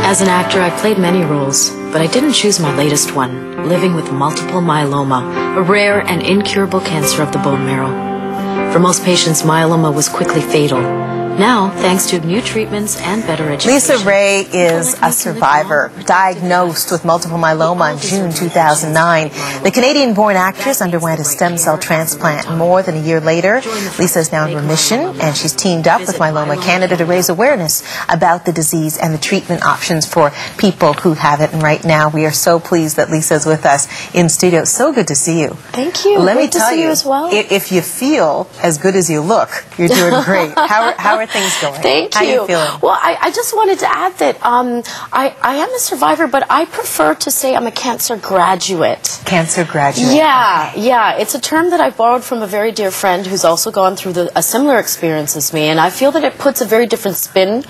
As an actor, I played many roles, but I didn't choose my latest one, living with multiple myeloma, a rare and incurable cancer of the bone marrow. For most patients, myeloma was quickly fatal. Now, thanks to new treatments and better education. Lisa Ray is a survivor, diagnosed with multiple myeloma in June 2009. The Canadian-born actress underwent a stem cell transplant. More than a year later, Lisa is now in remission, and she's teamed up with Myeloma Canada to raise awareness about the disease and the treatment options for people who have it. And right now, we are so pleased that Lisa is with us in studio. So good to see you. Thank you. Let me tell you as well. If you feel as good as you look, you're doing great. How are things going? Thank you. How are you feeling? Well, I just wanted to add that I am a survivor, but I prefer to say I'm a cancer graduate. Cancer graduate. Yeah, yeah. It's a term that I borrowed from a very dear friend who's also gone through a similar experience as me, and I feel that it puts a very different spin,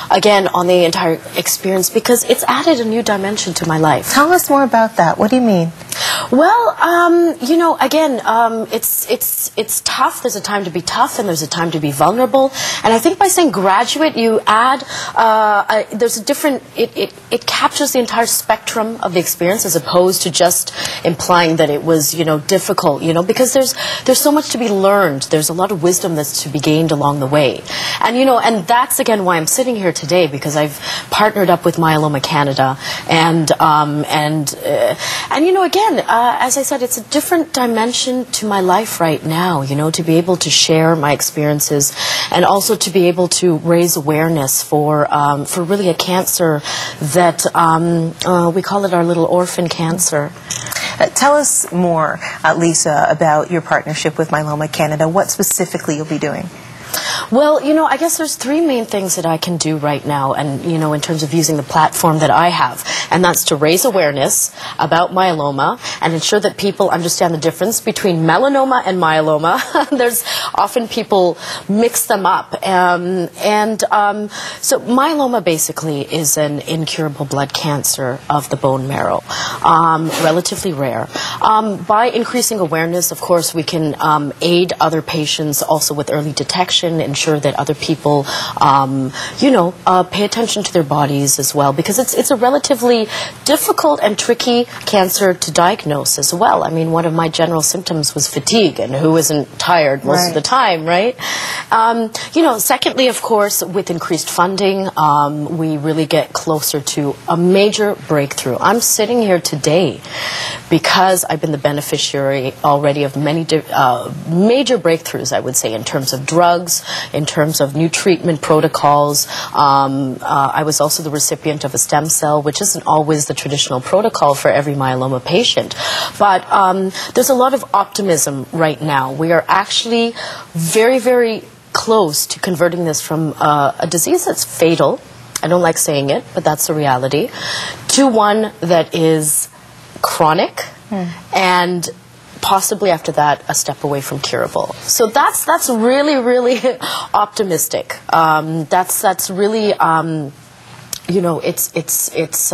again, on the entire experience because it's added a new dimension to my life. Tell us more about that. What do you mean? Well, you know, again, it's tough. There's a time to be tough, and there's a time to be vulnerable. And I think by saying graduate, you add there's a different. It captures the entire spectrum of the experience, as opposed to just implying that it was, you know, difficult. You know, because there's so much to be learned. There's a lot of wisdom that's to be gained along the way. And you know, and that's again why I'm sitting here today, because I've partnered up with Myeloma Canada, and you know, again, as I said, it's a different dimension to my life right now, you know, to be able to share my experiences and also to be able to raise awareness for really a cancer that we call it our little orphan cancer. Tell us more, Lisa, about your partnership with Myeloma Canada. What specifically you'll be doing? Well, you know, I guess there's three main things that I can do right now, and, you know, in terms of using the platform that I have, and that's to raise awareness about myeloma and ensure that people understand the difference between melanoma and myeloma. There's often people mix them up, so myeloma basically is an incurable blood cancer of the bone marrow, relatively rare. By increasing awareness, of course, we can aid other patients also with early detection, ensure that other people, you know, pay attention to their bodies as well, because it's a relatively difficult and tricky cancer to diagnose as well. I mean, one of my general symptoms was fatigue, and who isn't tired most of the time, right? You know, secondly, of course, with increased funding, we really get closer to a major breakthrough. I'm sitting here today because I've been the beneficiary already of many major breakthroughs, I would say, in terms of drugs, in terms of new treatment protocols. I was also the recipient of a stem cell, which isn't always the traditional protocol for every myeloma patient. But there's a lot of optimism right now. We are actually very, very close to converting this from a disease that's fatal, I don't like saying it, but that's the reality, to one that is chronic and possibly after that a step away from curable. So that's really, really optimistic. That's really, you know, it's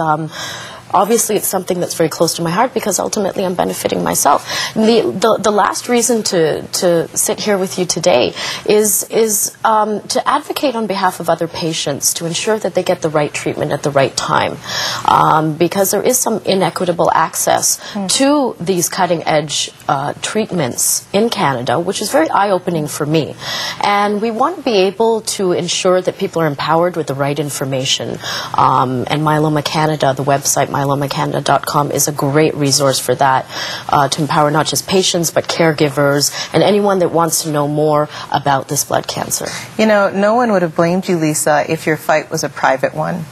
obviously it's something that's very close to my heart because ultimately I'm benefiting myself. The last reason to sit here with you today is to advocate on behalf of other patients to ensure that they get the right treatment at the right time, because there is some inequitable access to these cutting-edge treatments in Canada, which is very eye-opening for me. And we want to be able to ensure that people are empowered with the right information. And Myeloma Canada, the website myelomacanada.com, is a great resource for that, to empower not just patients but caregivers and anyone that wants to know more about this blood cancer. You know, no one would have blamed you, Lisa, if your fight was a private one.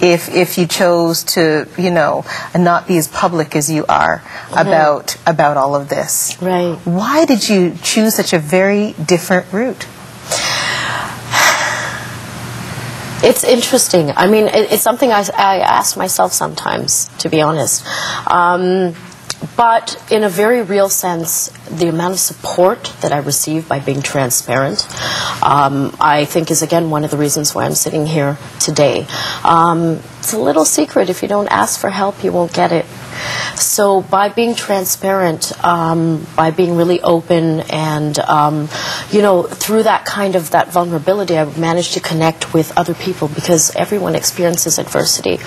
If you chose to, you know, not be as public as you are about all of this. Right. Why did you choose such a very different route? It's interesting. I mean, it's something I ask myself sometimes, to be honest. But in a very real sense, the amount of support that I receive by being transparent, I think is, again, one of the reasons why I'm sitting here today. It's a little secret. If you don't ask for help, you won't get it. So by being transparent, by being really open, and you know, through that vulnerability, I've managed to connect with other people, because everyone experiences adversity.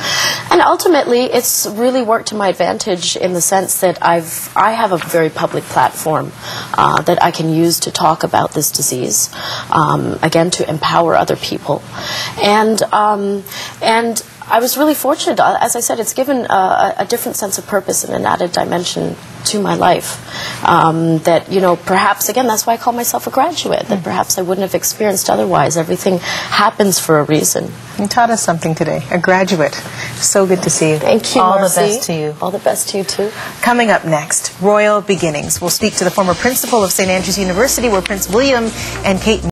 And ultimately, it's really worked to my advantage in the sense that I have a very public platform that I can use to talk about this disease, again, to empower other people. And I was really fortunate. As I said, it's given a different sense of purpose and an added dimension to my life that, you know, perhaps, again, that's why I call myself a graduate, that perhaps I wouldn't have experienced otherwise. Everything happens for a reason. You taught us something today, a graduate. So good to see you. Thank you, All Marci. the best to you. All the best to you, too. Coming up next, Royal Beginnings. We'll speak to the former principal of St. Andrews University, where Prince William and Kate